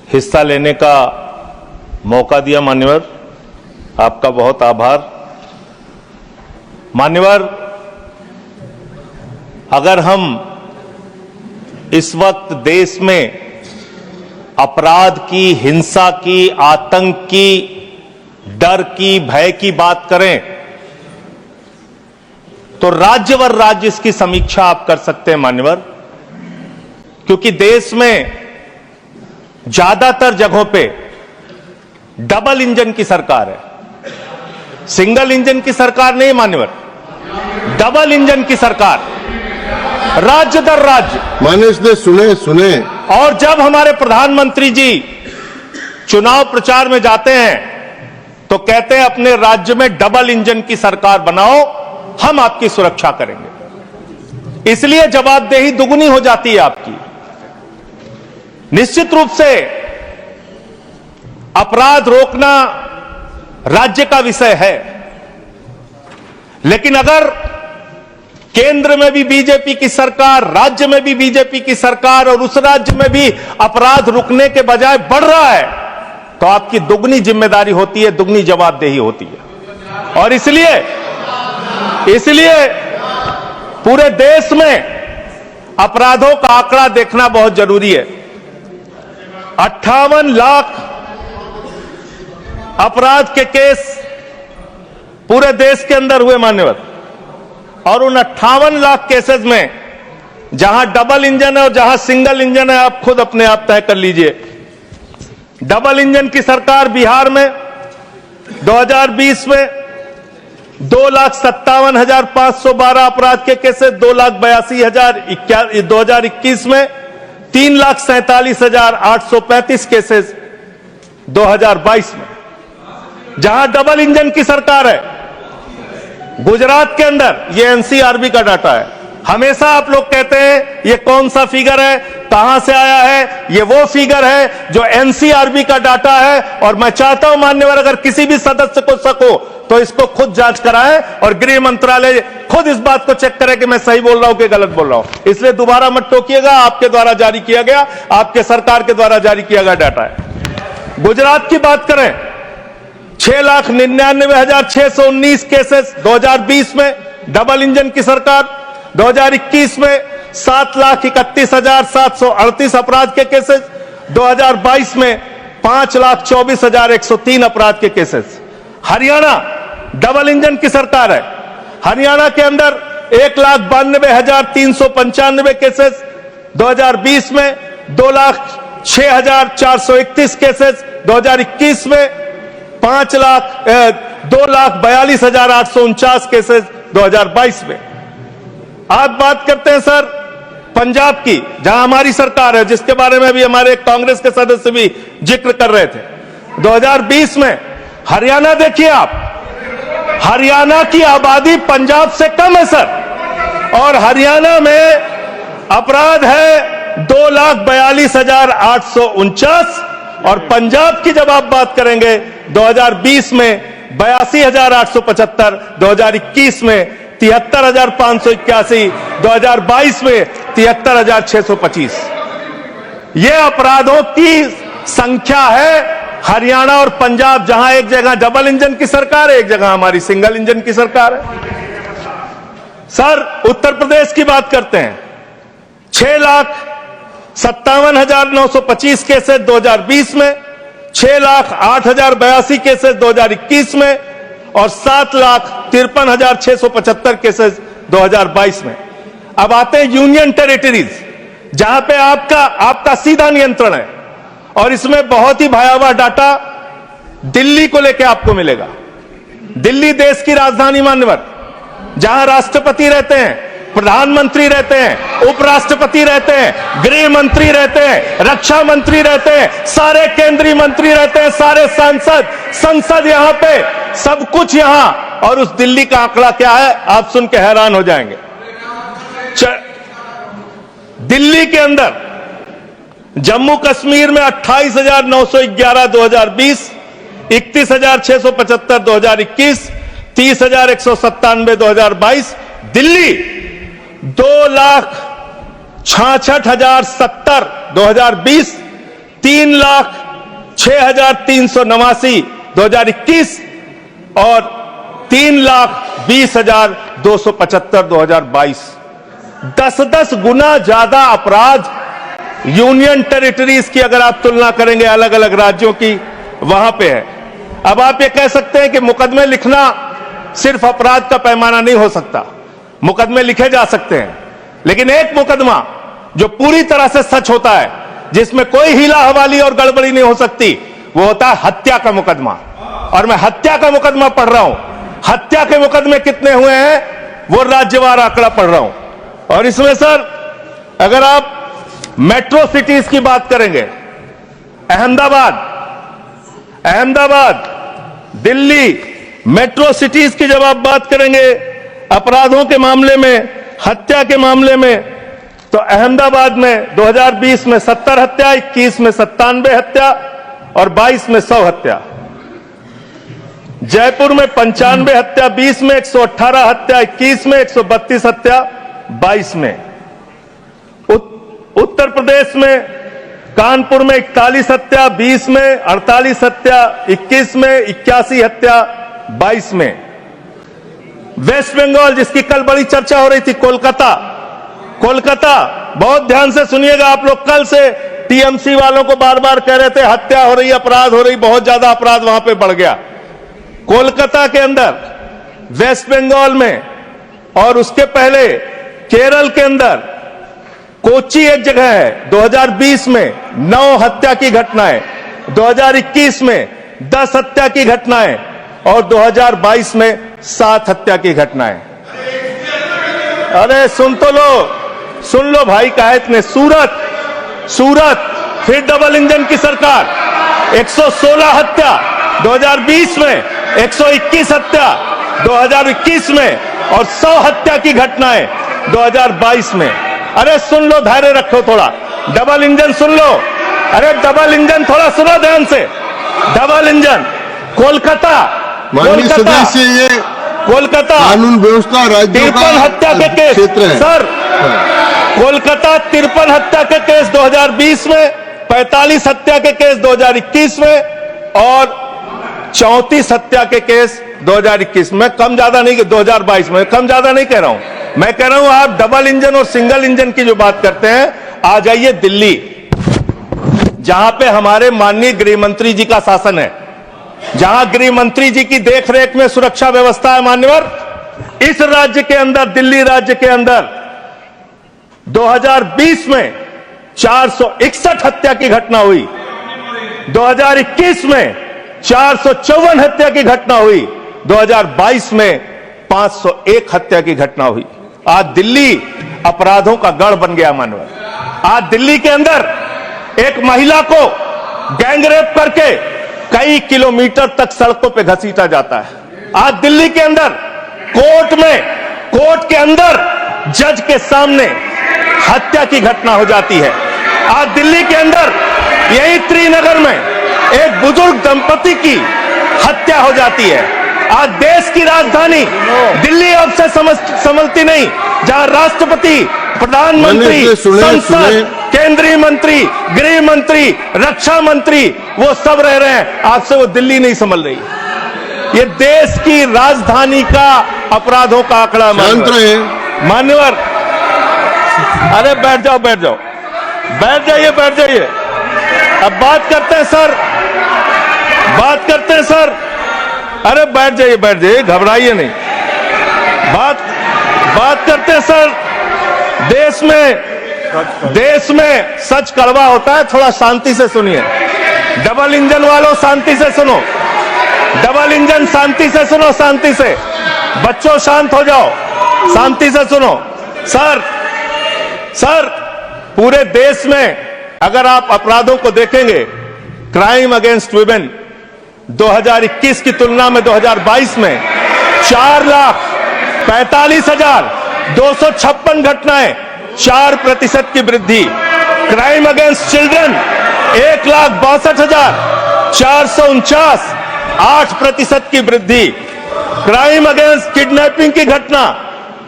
हिस्सा लेने का मौका दिया। मान्यवर, आपका बहुत आभार। मान्यवर, अगर हम इस वक्त देश में अपराध की, हिंसा की, आतंक की, डर की, भय की बात करें तो राज्यवर राज्य इसकी समीक्षा आप कर सकते हैं मान्यवर, क्योंकि देश में ज्यादातर जगहों पे डबल इंजन की सरकार है। सिंगल इंजन की सरकार नहीं मान्यवर, डबल इंजन की सरकार, राज्य दर राज्य। माननीय सुने। और जब हमारे प्रधानमंत्री जी चुनाव प्रचार में जाते हैं तो कहते हैं अपने राज्य में डबल इंजन की सरकार बनाओ, हम आपकी सुरक्षा करेंगे। इसलिए जवाबदेही दुगनी हो जाती है आपकी। निश्चित रूप से अपराध रोकना राज्य का विषय है, लेकिन अगर केंद्र में भी बीजेपी की सरकार, राज्य में भी बीजेपी की सरकार और उस राज्य में भी अपराध रुकने के बजाय बढ़ रहा है तो आपकी दुगनी जिम्मेदारी होती है, दुगनी जवाबदेही होती है। और इसलिए पूरे देश में अपराधों का आंकड़ा देखना बहुत जरूरी है। 58 लाख अपराध के केस पूरे देश के अंदर हुए मान्यवर, और उन 58 लाख केसेस में जहां डबल इंजन है और जहां सिंगल इंजन है आप खुद अपने आप तय कर लीजिए। डबल इंजन की सरकार बिहार में 2020 में 2,57,512 अपराध के केसेस, 2,82,000। 2021 में 3,47,835 केसेस 2022 में, जहां डबल इंजन की सरकार है। गुजरात के अंदर, ये एनसीआरबी का डाटा है, हमेशा आप लोग कहते हैं ये कौन सा फिगर है, कहां से आया है, ये वो फिगर है जो एनसीआरबी का डाटा है। और मैं चाहता हूं मान्यवर, अगर किसी भी सदस्य को सको तो इसको खुद जांच कराएं और गृह मंत्रालय खुद इस बात को चेक करे कि मैं सही बोल रहा हूं कि गलत बोल रहा हूं। इसलिए दोबारा मत टोकिएगा, आपके द्वारा जारी किया गया, आपके सरकार के द्वारा जारी किया गया डाटा है। गुजरात की बात करें, 6,99,619 केसेस 2020 में डबल इंजन की सरकार। 2021 में 7,31,738 अपराध के केसेस। 2022 में 5,24,103 अपराध के केसेस। हरियाणा डबल इंजन की सरकार है। हरियाणा के अंदर 1,92,395 केसेस। 2020 में 2,06,431 केसेस। 2021 में 2,42,849 केसेस 2022 में। आज बात करते हैं सर पंजाब की, जहां हमारी सरकार है, जिसके बारे में भी हमारे कांग्रेस के सदस्य भी जिक्र कर रहे थे। 2020 में हरियाणा देखिए आप, हरियाणा की आबादी पंजाब से कम है सर, और हरियाणा में अपराध है 2,42,849। और पंजाब की जब आप बात करेंगे 2020 में 82,875, 2021 में 73,581, 2022 में 73,625। ये अपराधों की संख्या है हरियाणा और पंजाब, जहां एक जगह डबल इंजन की सरकार है, एक जगह हमारी सिंगल इंजन की सरकार है। सर उत्तर प्रदेश की बात करते हैं, 6,57,925 केसेस 2020 में, 6,08,082 केसेस 2021 में, और 7,53,675 केसेस 2022 में। अब आते हैं यूनियन टेरिटरीज, जहां पे आपका सीधा नियंत्रण है, और इसमें बहुत ही भयावह डाटा दिल्ली को लेकर आपको मिलेगा। दिल्ली देश की राजधानी मान्यवर, जहां राष्ट्रपति रहते हैं, प्रधानमंत्री रहते हैं, उपराष्ट्रपति रहते हैं, गृह मंत्री रहते हैं, रक्षा मंत्री रहते हैं, सारे केंद्रीय मंत्री रहते हैं, सारे संसद यहां पे, सब कुछ यहां। और उस दिल्ली का आंकड़ा क्या है आप सुन के हैरान हो जाएंगे। दिल्ली के अंदर जम्मू कश्मीर में 28,911 2020, 31,675 2021, 30,197 2022। दिल्ली 2,66,070 2020, 3,06,389 2021 और 3,20,275 2022। 10-10 गुना ज्यादा अपराध यूनियन टेरिटरीज की अगर आप तुलना करेंगे अलग अलग राज्यों की, वहां पे है। अब आप ये कह सकते हैं कि मुकदमे लिखना सिर्फ अपराध का पैमाना नहीं हो सकता, मुकदमे लिखे जा सकते हैं, लेकिन एक मुकदमा जो पूरी तरह से सच होता है, जिसमें कोई हीला हवाली और गड़बड़ी नहीं हो सकती, वो होता है हत्या का मुकदमा। और मैं हत्या का मुकदमा पढ़ रहा हूं। हत्या के मुकदमे कितने हुए हैं वो राज्यवार आंकड़ा पढ़ रहा हूं। और इसमें सर अगर आप मेट्रो सिटीज की बात करेंगे, अहमदाबाद, दिल्ली, मेट्रो सिटीज की जब आप बात करेंगे अपराधों के मामले में, हत्या के मामले में, तो अहमदाबाद में 2020 में 70 हत्या, 21 में 97 हत्या और 22 में 100 हत्या। जयपुर में 95 हत्या, 20 में 118 हत्या, 21 में 132 हत्या, 22 में। उत्तर प्रदेश में कानपुर में 41 हत्या, 20 में 48 हत्या, 21 में 81 हत्या, 22 में। वेस्ट बंगाल जिसकी कल बड़ी चर्चा हो रही थी, कोलकाता, बहुत ध्यान से सुनिएगा आप लोग। कल से टीएमसी वालों को बार बार कह रहे थे हत्या हो रही, अपराध हो रही, बहुत ज्यादा अपराध वहां पे बढ़ गया। कोलकाता के अंदर, वेस्ट बंगाल में और उसके पहले केरल के अंदर, कोची एक जगह है, 2020 में 9 हत्या की घटनाएं, 2021 में 10 हत्या की घटनाएं और 2022 में 7 हत्या की घटनाएं। अरे सुन लो भाई, काहे इतने। सूरत फिर डबल इंजन की सरकार, 116 हत्या 2020 में, 121 हत्या 2021 में और 100 हत्या की घटनाएं 2022 में। अरे सुन लो, धैर्य रखो थोड़ा। डबल इंजन सुन लो, अरे डबल इंजन थोड़ा सुनो ध्यान से। डबल इंजन कोलकाता, कानून व्यवस्था राज्यों का 53 हत्या के केस क्षेत्र है सर। कोलकाता 53 हत्या के केस 2020 में, 45 हत्या के केस 2021 में और 34 हत्या के केस 2021 में। कम ज्यादा नहीं, 2022 में कम ज्यादा नहीं कह रहा हूं। मैं कह रहा हूं आप डबल इंजन और सिंगल इंजन की जो बात करते हैं, आ जाइए दिल्ली, जहां पे हमारे माननीय गृह मंत्री जी का शासन है, जहां गृह मंत्री जी की देखरेख में सुरक्षा व्यवस्था है मान्यवर। इस राज्य के अंदर, दिल्ली राज्य के अंदर 2020 में 461 हत्या की घटना हुई, 2021 में 454 हत्या की घटना हुई, 2022 में 501 हत्या की घटना हुई। आज दिल्ली अपराधों का गढ़ बन गया मानवर। आज दिल्ली के अंदर एक महिला को गैंगरेप करके कई किलोमीटर तक सड़कों पे घसीटा जाता है। आज दिल्ली के अंदर कोर्ट के अंदर जज के सामने हत्या की घटना हो जाती है। आज दिल्ली के अंदर यही त्रिनगर में एक बुजुर्ग दंपति की हत्या हो जाती है। आज देश की राजधानी दिल्ली अब से संभलती नहीं, जहां राष्ट्रपति, प्रधानमंत्री, संसद, केंद्रीय मंत्री, गृह मंत्री, रक्षा मंत्री वो सब रह रहे हैं, आपसे वो दिल्ली नहीं संभल रही। ये देश की राजधानी का अपराधों का आंकड़ा मान्यवर। अरे बैठ जाइए। अब बात करते हैं सर, अरे बैठ जाइए, घबराइए नहीं। बात करते हैं सर। देश में सच कड़वा होता है, थोड़ा शांति से सुनिए। डबल इंजन वालों शांति से सुनो, डबल इंजन शांति से सुनो, शांति से। बच्चों शांत हो जाओ, शांति से सुनो। सर पूरे देश में अगर आप अपराधों को देखेंगे, क्राइम अगेंस्ट वुमेन 2021 की तुलना में 2022 में 4,45,256 घटनाएं, 4% की वृद्धि। क्राइम अगेंस्ट चिल्ड्रन 1,62,449, 8% की वृद्धि। क्राइम अगेंस्ट किडनैपिंग की घटना,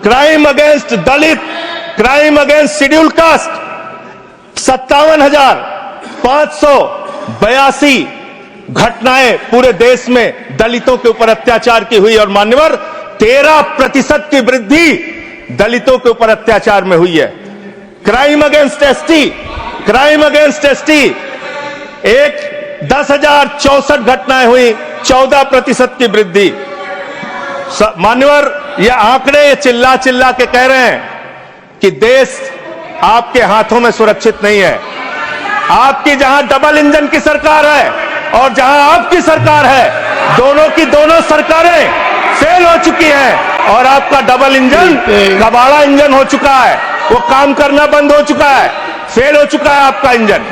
क्राइम अगेंस्ट दलित, क्राइम अगेंस्ट शेड्यूल कास्ट 57,000, 582 घटनाएं पूरे देश में दलितों के ऊपर अत्याचार की हुई और मान्यवर 13% की वृद्धि दलितों के ऊपर अत्याचार में हुई है। क्राइम अगेंस्ट एसटी एक 10,064 घटनाएं हुई, 14% की वृद्धि। मान्यवर ये आंकड़े चिल्ला चिल्ला के कह रहे हैं कि देश आपके हाथों में सुरक्षित नहीं है। आपकी जहां डबल इंजन की सरकार है और जहां आपकी सरकार है, दोनों की दोनों सरकारें फेल हो चुकी हैं और आपका डबल इंजन कबाड़ा इंजन हो चुका है, वो काम करना बंद हो चुका है, फेल हो चुका है आपका इंजन।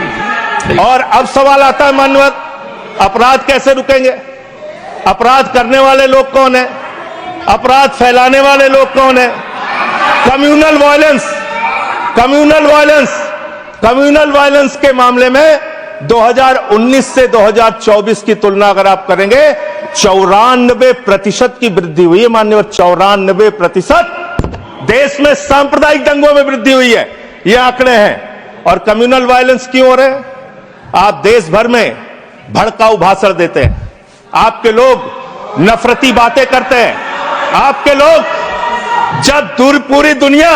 और अब सवाल आता है मानव, अपराध कैसे रुकेंगे? अपराध करने वाले लोग कौन है? अपराध फैलाने वाले लोग कौन है? कम्युनल वायलेंस के मामले में 2019 से 2024 की तुलना अगर आप करेंगे 94% की वृद्धि हुई है माननीय। 94% देश में सांप्रदायिक दंगों में वृद्धि हुई है, ये आंकड़े हैं। और कम्युनल वायलेंस क्यों हो रहे हैं? आप देश भर में भड़काऊ भाषण देते हैं, आपके लोग नफरती बातें करते हैं, आपके लोग जब पूरी दुनिया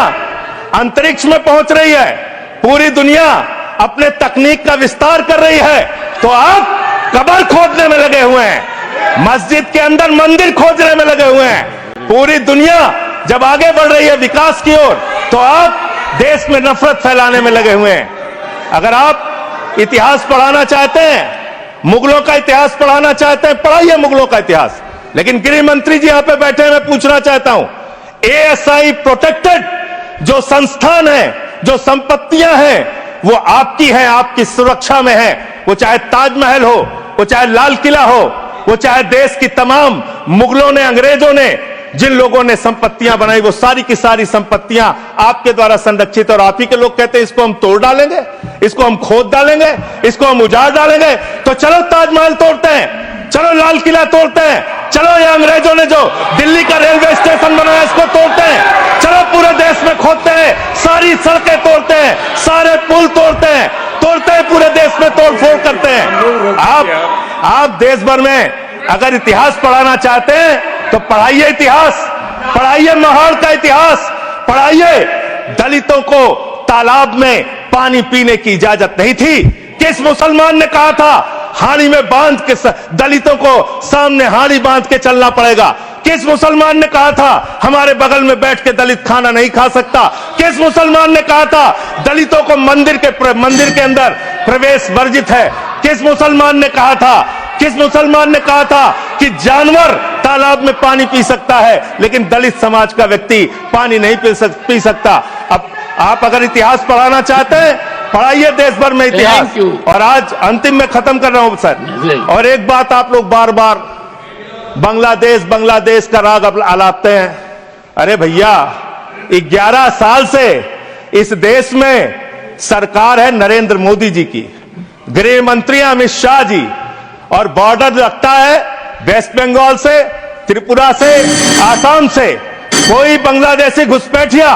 अंतरिक्ष में पहुंच रही है, पूरी दुनिया अपने तकनीक का विस्तार कर रही है, तो आप कब्र खोदने में लगे हुए हैं, मस्जिद के अंदर मंदिर खोदने में लगे हुए हैं। पूरी दुनिया जब आगे बढ़ रही है विकास की ओर, तो आप देश में नफरत फैलाने में लगे हुए हैं। अगर आप इतिहास पढ़ाना चाहते हैं, मुगलों का इतिहास पढ़ाना चाहते हैं, पढ़ाइए मुगलों का इतिहास। लेकिन गृह मंत्री जी यहां पे बैठे हैं, मैं पूछना चाहता हूं, एएसआई प्रोटेक्टेड जो संस्थान है, जो संपत्तियां हैं, वो आपकी हैं, आपकी सुरक्षा में है। वो चाहे ताजमहल हो, वो चाहे लाल किला हो, वो चाहे देश की तमाम मुगलों ने, अंग्रेजों ने जिन लोगों ने संपत्तियां बनाई, वो सारी की सारी संपत्तियां आपके द्वारा संरक्षित। और आप ही के लोग कहते हैं इसको हम तोड़ डालेंगे, इसको हम खोद डालेंगे, इसको हम उजाड़ डालेंगे। तो चलो ताजमहल तोड़ते हैं, चलो लाल किला तोड़ते हैं, चलो ये अंग्रेजों ने जो दिल्ली का रेलवे स्टेशन बनाया इसको तोड़ते हैं, चलो पूरे देश में खोदते हैं, सारी सड़कें तोड़ते हैं, सारे पुल तोड़ते हैं, पूरे देश में तोड़फोड़ करते हैं। आप देश भर में अगर इतिहास पढ़ाना चाहते हैं तो पढ़ाइए इतिहास, पढ़ाइए महाड़ का इतिहास, पढ़ाइए दलितों को तालाब में पानी पीने की इजाजत नहीं थी। किस मुसलमान ने कहा था हाड़ी में बांध के दलितों को सामने हाड़ी बांध के चलना पड़ेगा? किस मुसलमान ने कहा था हमारे बगल में बैठ के दलित खाना नहीं खा सकता? किस मुसलमान ने कहा था दलितों को मंदिर के अंदर प्रवेश वर्जित है? किस मुसलमान ने कहा था कि जानवर तालाब में पानी पी सकता है, लेकिन दलित समाज का व्यक्ति पानी नहीं पी सकता? अब आप अगर इतिहास पढ़ाना चाहते हैं, पढ़ाइए देश भर में इतिहास। और आज अंतिम में खत्म कर रहा हूं सर, और एक बात आप लोग बार बार बांग्लादेश का राग आलापते हैं। अरे भैया, 11 साल से इस देश में सरकार है नरेंद्र मोदी जी की, गृह मंत्री अमित शाह जी, और बॉर्डर लगता है वेस्ट बंगाल से, त्रिपुरा से, आसाम से। कोई बांग्लादेशी घुसपैठिया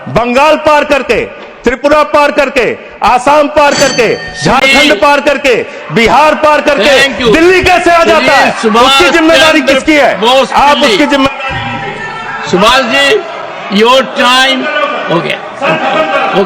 बंगाल पार करके, त्रिपुरा पार करके, आसाम पार करके, झारखंड पार करके, बिहार पार करके दिल्ली कैसे आ जाता है? उसकी जिम्मेदारी किसकी है? आप उसकी जिम्मेदारी। सुभाष जी, योर टाइम हो गया।